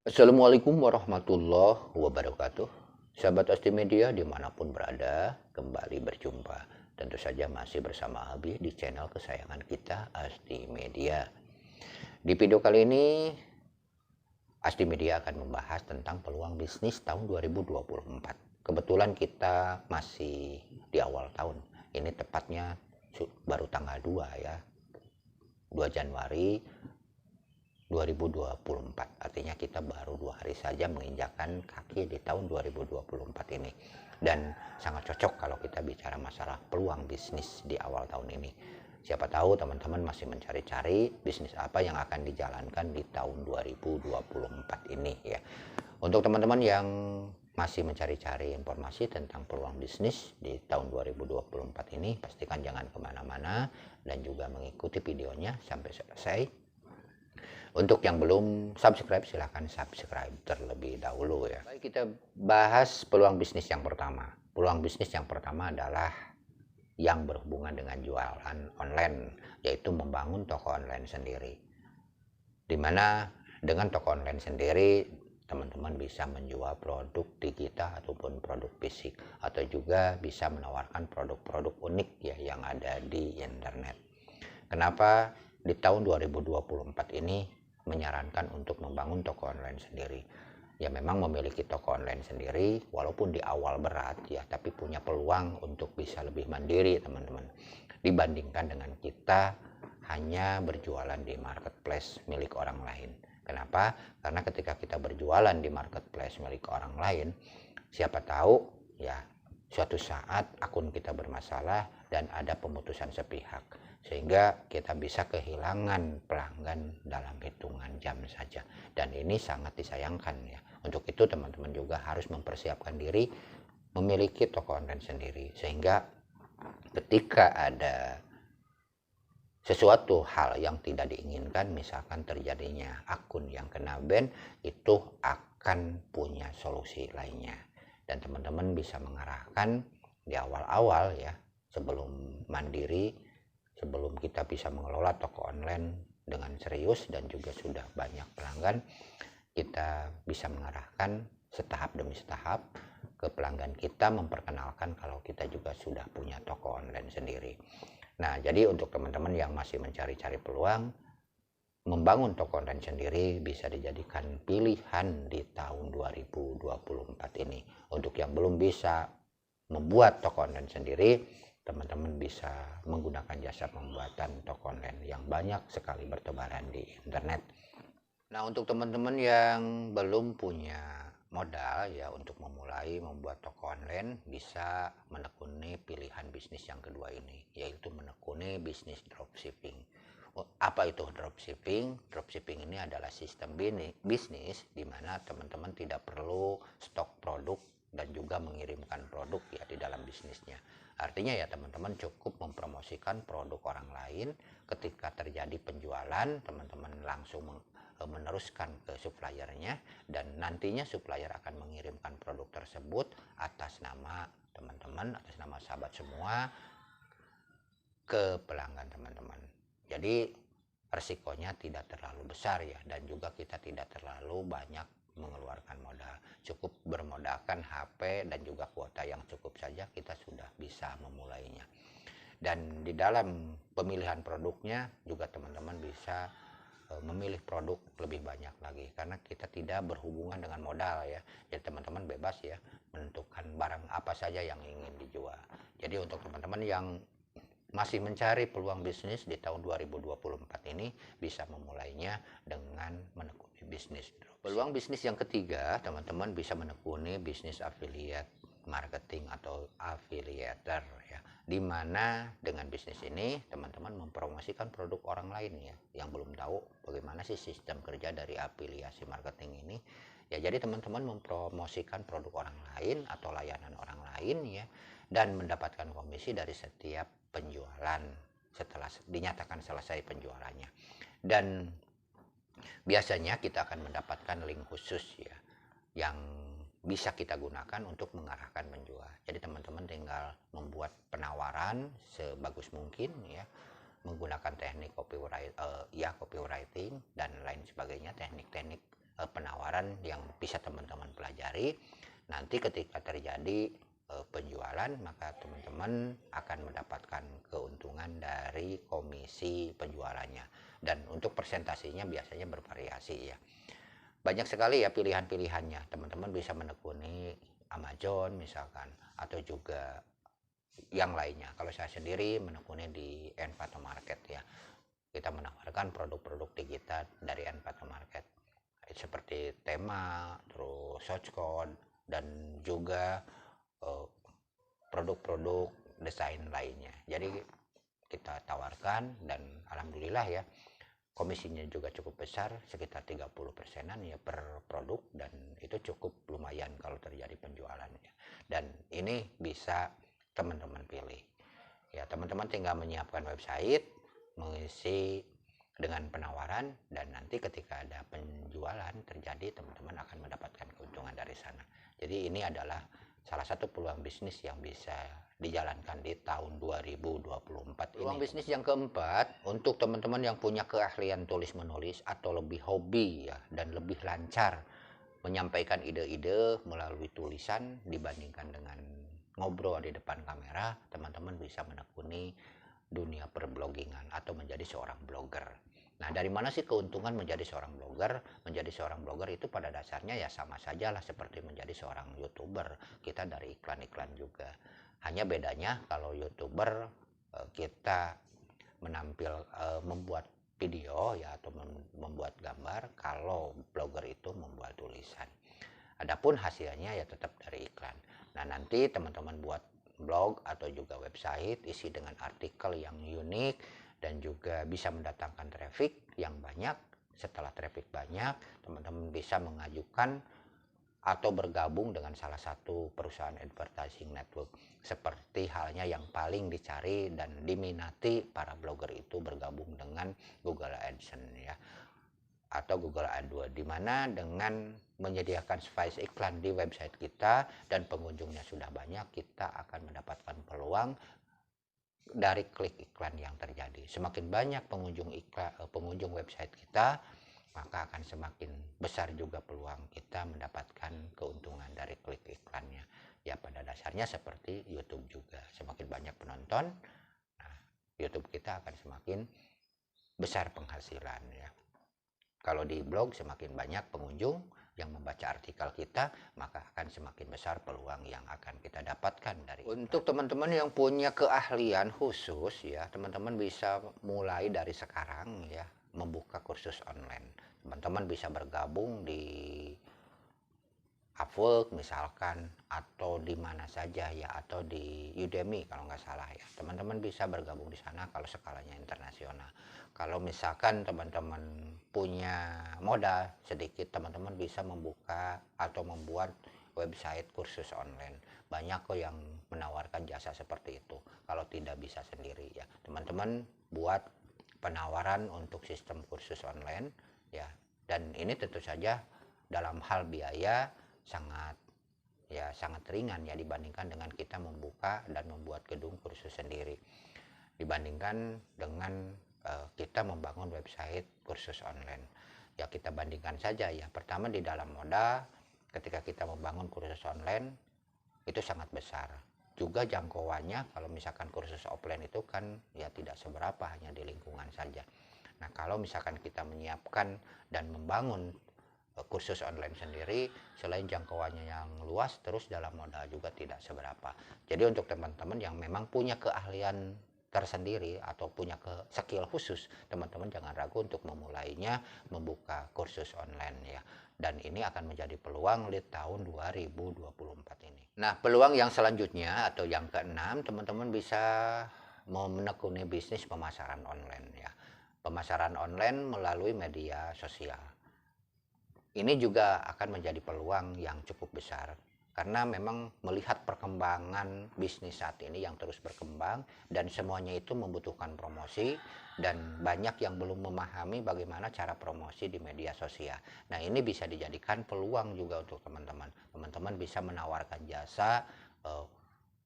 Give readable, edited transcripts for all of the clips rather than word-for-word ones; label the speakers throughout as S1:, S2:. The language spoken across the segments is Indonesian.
S1: Assalamualaikum warahmatullahi wabarakatuh. Sahabat Asti Media dimanapun berada, kembali berjumpa. Tentu saja masih bersama Abi di channel kesayangan kita, Asti Media. Di video kali ini, Asti Media akan membahas tentang peluang bisnis tahun 2024. Kebetulan kita masih di awal tahun. Ini tepatnya baru tanggal 2 ya. 2 Januari 2024, artinya kita baru 2 hari saja menginjakkan kaki di tahun 2024 ini, dan sangat cocok kalau kita bicara masalah peluang bisnis di awal tahun ini. Siapa tahu teman-teman masih mencari-cari bisnis apa yang akan dijalankan di tahun 2024 ini ya. Untuk teman-teman yang masih mencari-cari informasi tentang peluang bisnis di tahun 2024 ini, pastikan jangan kemana-mana dan juga mengikuti videonya sampai selesai. Untuk yang belum subscribe, silahkan subscribe terlebih dahulu ya. Baik, kita bahas peluang bisnis yang pertama. Peluang bisnis yang pertama adalah yang berhubungan dengan jualan online, yaitu membangun toko online sendiri. Dimana dengan toko online sendiri, teman-teman bisa menjual produk digital ataupun produk fisik, atau juga bisa menawarkan produk-produk unik ya yang ada di internet. Kenapa di tahun 2024 ini menyarankan untuk membangun toko online sendiri? Ya memang memiliki toko online sendiri walaupun di awal berat ya, tapi punya peluang untuk bisa lebih mandiri teman-teman, dibandingkan dengan kita hanya berjualan di marketplace milik orang lain. Kenapa? Karena ketika kita berjualan di marketplace milik orang lain, siapa tahu ya suatu saat akun kita bermasalah dan ada pemutusan sepihak, sehingga kita bisa kehilangan pelanggan dalam hitungan jam saja, dan ini sangat disayangkan ya. Untuk itu teman-teman juga harus mempersiapkan diri memiliki toko online sendiri, sehingga ketika ada sesuatu hal yang tidak diinginkan, misalkan terjadinya akun yang kena ban, itu akan punya solusi lainnya, dan teman-teman bisa mengarahkan di awal-awal ya, sebelum mandiri, sebelum kita bisa mengelola toko online dengan serius dan juga sudah banyak pelanggan, kita bisa mengarahkan setahap demi setahap ke pelanggan kita, memperkenalkan kalau kita juga sudah punya toko online sendiri. Nah, jadi untuk teman-teman yang masih mencari-cari peluang, membangun toko online sendiri bisa dijadikan pilihan di tahun 2024 ini. Untuk yang belum bisa membuat toko online sendiri, teman-teman bisa menggunakan jasa pembuatan toko online yang banyak sekali bertebaran di internet. Nah, untuk teman-teman yang belum punya modal ya untuk memulai membuat toko online, bisa menekuni pilihan bisnis yang kedua ini, yaitu menekuni bisnis dropshipping. Apa itu dropshipping? Dropshipping ini adalah sistem bisnis di mana teman-teman tidak perlu stok produk dan juga mengirimkan produk ya di dalam bisnisnya. Artinya ya teman-teman cukup mempromosikan produk orang lain. Ketika terjadi penjualan, teman-teman langsung meneruskan ke suppliernya, dan nantinya supplier akan mengirimkan produk tersebut atas nama teman-teman, atas nama sahabat semua ke pelanggan teman-teman. Jadi resikonya tidak terlalu besar ya, dan juga kita tidak terlalu banyak mengeluarkan modal. Cukup bermodalkan HP dan juga kuota yang cukup saja, kita sudah bisa memulainya. Dan di dalam pemilihan produknya juga teman-teman bisa memilih produk lebih banyak lagi, karena kita tidak berhubungan dengan modal ya. Jadi teman-teman bebas ya menentukan barang apa saja yang ingin dijual. Jadi untuk teman-teman yang masih mencari peluang bisnis di tahun 2024 ini, bisa memulainya dengan menekuni bisnis. Peluang bisnis yang ketiga, teman-teman bisa menekuni bisnis affiliate marketing atau affiliator ya, dimana dengan bisnis ini teman-teman mempromosikan produk orang lain ya. Yang belum tahu bagaimana sih sistem kerja dari afiliasi marketing ini ya, jadi teman-teman mempromosikan produk orang lain atau layanan orang lain ya, dan mendapatkan komisi dari setiap penjualan setelah dinyatakan selesai penjualannya. Dan biasanya kita akan mendapatkan link khusus ya, yang bisa kita gunakan untuk mengarahkan menjual. Jadi teman-teman tinggal membuat penawaran sebagus mungkin ya, menggunakan teknik copywriting dan lain sebagainya, teknik-teknik penawaran pelajaran yang bisa teman-teman pelajari. Nanti ketika terjadi penjualan, maka teman-teman akan mendapatkan keuntungan dari komisi penjualannya. Dan untuk persentasinya biasanya bervariasi ya. Banyak sekali ya pilihan-pilihannya. Teman-teman bisa menekuni Amazon misalkan, atau juga yang lainnya. Kalau saya sendiri menekuni di Envato Market ya. Kita menawarkan produk-produk digital dari Envato Market seperti tema, terus search code, dan juga produk-produk desain lainnya. Jadi kita tawarkan, dan alhamdulillah ya komisinya juga cukup besar, sekitar 30%-an ya per produk, dan itu cukup lumayan kalau terjadi penjualannya. Dan ini bisa teman-teman pilih. Ya, teman-teman tinggal menyiapkan website, mengisi dengan penawaran, dan nanti ketika ada penjualan terjadi, teman-teman akan mendapatkan keuntungan dari sana. Jadi ini adalah salah satu peluang bisnis yang bisa dijalankan di tahun 2024 ini. Peluang bisnis yang keempat, untuk teman-teman yang punya keahlian tulis menulis atau lebih hobi ya, dan lebih lancar menyampaikan ide-ide melalui tulisan dibandingkan dengan ngobrol di depan kamera, teman-teman bisa menekuni dunia perblogingan atau menjadi seorang blogger. Nah, dari mana sih keuntungan menjadi seorang blogger? Menjadi seorang blogger itu pada dasarnya ya sama sajalah seperti menjadi seorang YouTuber. Kita dari iklan-iklan juga. Hanya bedanya kalau YouTuber kita membuat video ya, atau membuat gambar, kalau blogger itu membuat tulisan. Adapun hasilnya ya tetap dari iklan. Nah, nanti teman-teman buat blog atau juga website isi dengan artikel yang unik dan juga bisa mendatangkan traffic yang banyak. Setelah traffic banyak, teman-teman bisa mengajukan atau bergabung dengan salah satu perusahaan advertising network, seperti halnya yang paling dicari dan diminati para blogger itu bergabung dengan Google AdSense ya, atau Google AdWords, di mana dengan menyediakan space iklan di website kita dan pengunjungnya sudah banyak, kita akan mendapatkan peluang dari klik iklan yang terjadi. Semakin banyak pengunjung website kita, maka akan semakin besar juga peluang kita mendapatkan keuntungan dari klik iklannya. Ya, pada dasarnya seperti YouTube juga. Semakin banyak penonton, nah, YouTube kita akan semakin besar penghasilan ya. Kalau di blog semakin banyak pengunjung yang membaca artikel kita, maka akan semakin besar peluang yang akan kita dapatkan dari iklan. Untuk teman-teman yang punya keahlian khusus ya, teman-teman bisa mulai dari sekarang ya, membuka kursus online. Teman-teman bisa bergabung di Upwork misalkan, atau di mana saja ya, atau di Udemy kalau nggak salah ya. Teman-teman bisa bergabung di sana kalau skalanya internasional. Kalau misalkan teman-teman punya modal sedikit, teman-teman bisa membuka atau membuat website kursus online. Banyak kok yang menawarkan jasa seperti itu. Kalau tidak bisa sendiri ya, teman-teman buat penawaran untuk sistem kursus online ya. Dan ini tentu saja dalam hal biaya sangat ringan ya, dibandingkan dengan kita membuka dan membuat gedung kursus sendiri, dibandingkan dengan kita membangun website kursus online ya. Kita bandingkan saja ya, pertama di dalam modal ketika kita membangun kursus online itu sangat besar juga jangkauannya. Kalau misalkan kursus offline itu kan ya tidak seberapa, hanya di lingkungan saja. Nah, kalau misalkan kita menyiapkan dan membangun kursus online sendiri, selain jangkauannya yang luas, terus dalam modal juga tidak seberapa. Jadi untuk teman-teman yang memang punya keahlian tersendiri atau punya skill khusus, teman-teman jangan ragu untuk memulainya, membuka kursus online ya. Dan ini akan menjadi peluang di tahun 2024 ini. Nah, peluang yang selanjutnya atau yang keenam, teman-teman bisa menekuni bisnis pemasaran online ya. Pemasaran online melalui media sosial. Ini juga akan menjadi peluang yang cukup besar, karena memang melihat perkembangan bisnis saat ini yang terus berkembang dan semuanya itu membutuhkan promosi, dan banyak yang belum memahami bagaimana cara promosi di media sosial. Nah, ini bisa dijadikan peluang juga untuk teman-teman. Teman-teman bisa menawarkan jasa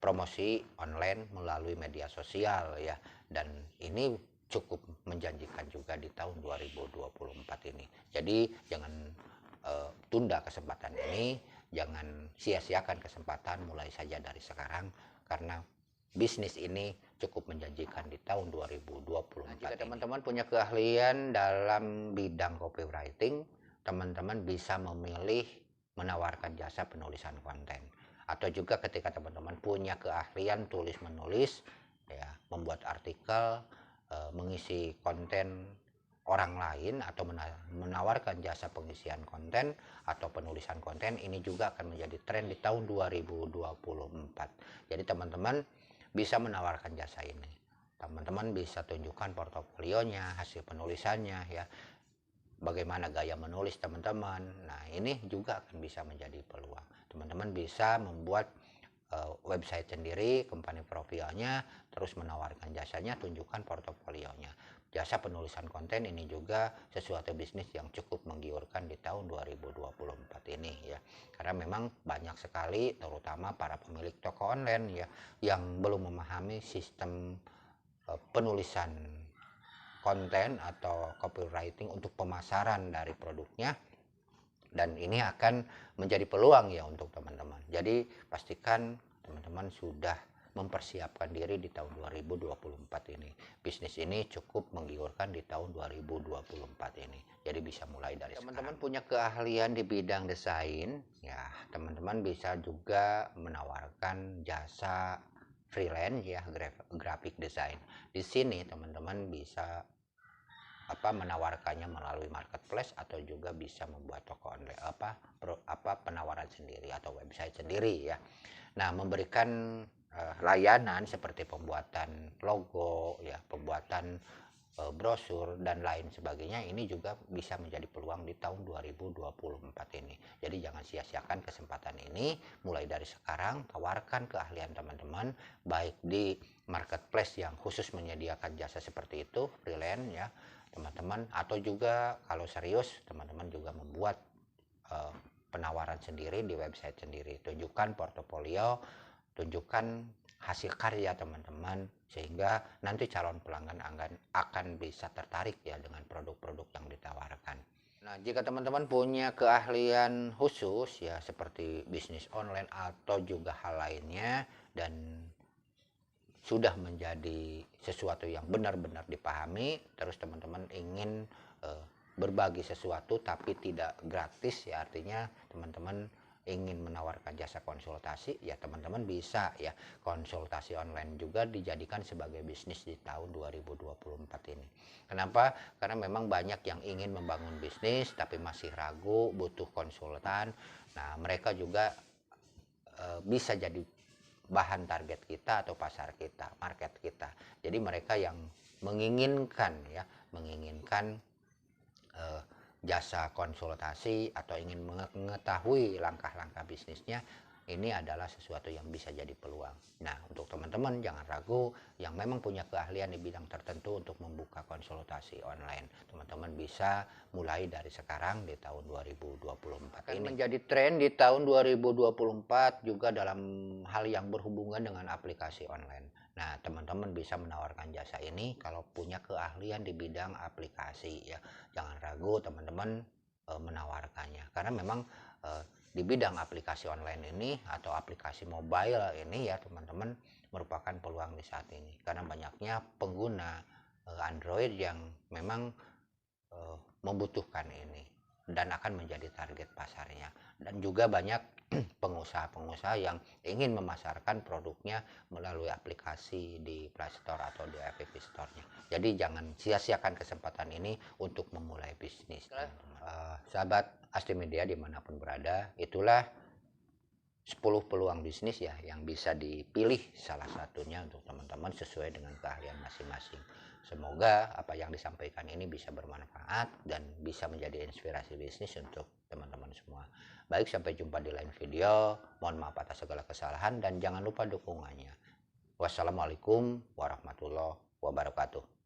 S1: promosi online melalui media sosial ya, dan ini cukup menjanjikan juga di tahun 2024 ini. Jadi jangan tunda kesempatan ini, jangan sia-siakan kesempatan, mulai saja dari sekarang karena bisnis ini cukup menjanjikan di tahun 2024. Nah, jika teman-teman punya keahlian dalam bidang copywriting, teman-teman bisa memilih menawarkan jasa penulisan konten. Atau juga ketika teman-teman punya keahlian tulis-menulis, ya, membuat artikel, mengisi konten orang lain atau menawarkan jasa pengisian konten atau penulisan konten, ini juga akan menjadi tren di tahun 2024. Jadi teman-teman bisa menawarkan jasa ini. Teman-teman bisa tunjukkan portofolionya, hasil penulisannya, ya, bagaimana gaya menulis teman-teman. Nah, ini juga akan bisa menjadi peluang. Teman-teman bisa membuat website sendiri, company profilnya, terus menawarkan jasanya, tunjukkan portofolionya. Jasa penulisan konten ini juga sesuatu bisnis yang cukup menggiurkan di tahun 2024 ini, ya. Karena memang banyak sekali terutama para pemilik toko online, ya, yang belum memahami sistem penulisan konten atau copywriting untuk pemasaran dari produknya, dan ini akan menjadi peluang ya untuk teman-teman. Jadi pastikan teman-teman sudah mempersiapkan diri di tahun 2024 ini. Bisnis ini cukup menggiurkan di tahun 2024 ini. Jadi bisa mulai dari teman-teman punya keahlian di bidang desain, ya, teman-teman bisa juga menawarkan jasa freelance, ya, graphic design. Di sini teman-teman bisa menawarkannya melalui marketplace atau juga bisa membuat toko online, penawaran sendiri atau website sendiri, ya. Nah, memberikan layanan seperti pembuatan logo, ya, pembuatan brosur dan lain sebagainya, ini juga bisa menjadi peluang di tahun 2024 ini. Jadi jangan sia-siakan kesempatan ini, mulai dari sekarang tawarkan keahlian teman-teman baik di marketplace yang khusus menyediakan jasa seperti itu, freelance, ya, teman-teman, atau juga kalau serius teman-teman juga membuat penawaran sendiri di website sendiri. Tunjukkan portofolio, tunjukkan hasil karya teman-teman, sehingga nanti calon pelanggan akan bisa tertarik, ya, dengan produk-produk yang ditawarkan. Nah, jika teman-teman punya keahlian khusus, ya, seperti bisnis online atau juga hal lainnya, dan sudah menjadi sesuatu yang benar-benar dipahami, terus teman-teman ingin berbagi sesuatu tapi tidak gratis, ya, artinya teman-teman ingin menawarkan jasa konsultasi, ya, teman-teman bisa, ya, konsultasi online juga dijadikan sebagai bisnis di tahun 2024 ini. Kenapa? Karena memang banyak yang ingin membangun bisnis tapi masih ragu, butuh konsultan. Nah, mereka juga bisa jadi bahan target kita atau pasar kita, market kita. Jadi mereka yang menginginkan, ya, jasa konsultasi atau ingin mengetahui langkah-langkah bisnisnya, ini adalah sesuatu yang bisa jadi peluang. Nah, untuk teman-teman jangan ragu yang memang punya keahlian di bidang tertentu untuk membuka konsultasi online. Teman-teman bisa mulai dari sekarang di tahun 2024. Akan menjadi tren di tahun 2024 juga dalam hal yang berhubungan dengan aplikasi online. Nah, teman-teman bisa menawarkan jasa ini kalau punya keahlian di bidang aplikasi, ya. Jangan ragu teman-teman menawarkannya, karena memang di bidang aplikasi online ini atau aplikasi mobile ini, ya, teman-teman, merupakan peluang di saat ini karena banyaknya pengguna Android yang memang membutuhkan ini dan akan menjadi target pasarnya, dan juga banyak pengusaha-pengusaha yang ingin memasarkan produknya melalui aplikasi di Play Store atau di App Store-nya. Jadi jangan sia-siakan kesempatan ini untuk memulai bisnis. Sahabat Asti Media dimanapun berada, itulah 10 peluang bisnis, ya, yang bisa dipilih salah satunya untuk teman-teman sesuai dengan keahlian masing-masing. Semoga apa yang disampaikan ini bisa bermanfaat dan bisa menjadi inspirasi bisnis untuk teman-teman semua. Baik, sampai jumpa di lain video. Mohon maaf atas segala kesalahan dan jangan lupa dukungannya. Wassalamualaikum warahmatullahi wabarakatuh.